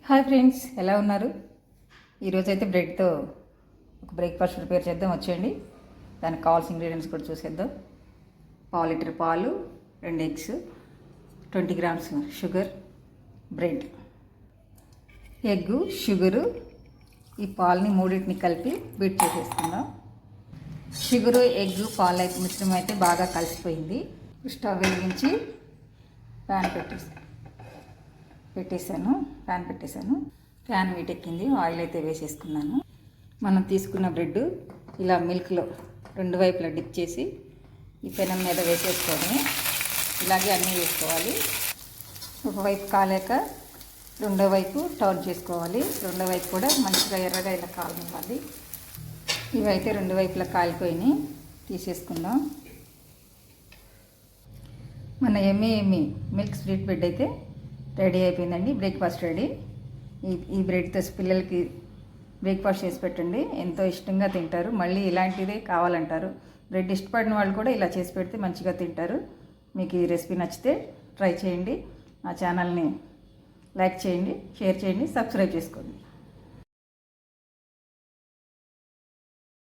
Hi friends, ఎలా ఉన్నారు? ఈరోజైతే బ్రెడ్తో ఒక బ్రేక్ఫాస్ట్ ప్రిపేర్ చేద్దాం. వచ్చేయండి. దానికి కావాల్సిన ఇంగ్రీడియంట్స్ కూడా చూసేద్దాం. పావు లీటర్ పాలు, 2 eggs, 20 grams sugar, bread. Egg, sugar, ఈ పాలని మూడింటిని కలిపి బీట్ చేసేసుకుందాం. షుగరు, ఎగ్గు, పాలు మిశ్రమం అయితే బాగా కలిసిపోయింది. స్టవ్ వెలిగించి ప్యాన్ పెట్టేశాను. ప్యాన్ వీటెక్కింది. ఆయిల్ అయితే వేసేసుకున్నాను. మనం తీసుకున్న బ్రెడ్ ఇలా మిల్క్లో 2 వైపులా డిప్ చేసి ఈ పెనం మీద వేసేసుకొని ఇలాగే అన్నీ వేసుకోవాలి. ఒకవైపు కాలేక రెండో వైపు టర్న్ చేసుకోవాలి. రెండో వైపు కూడా మంచిగా ఎర్రగా ఇలా కాలనివ్వాలి. ఇవైతే 2 వైపులా కాలిపోయినాయి. తీసేసుకుందాం. మన ఎమ్మి మిల్క్ స్వీట్ బ్రెడ్ అయితే రెడీ అయిపోయిందండి. Breakfast ready. ఈ బ్రెడ్తో పిల్లలకి బ్రేక్ఫాస్ట్ చేసి పెట్టండి, ఎంతో ఇష్టంగా తింటారు. మళ్ళీ ఇలాంటిదే కావాలంటారు. బ్రెడ్ ఇష్టపడిన వాళ్ళు కూడా ఇలా చేసి పెడితే మంచిగా తింటారు. మీకు ఈ రెసిపీ నచ్చితే ట్రై చేయండి. నా ఛానల్ని లైక్ చేయండి, షేర్ చేయండి, సబ్స్క్రైబ్ చేసుకోండి.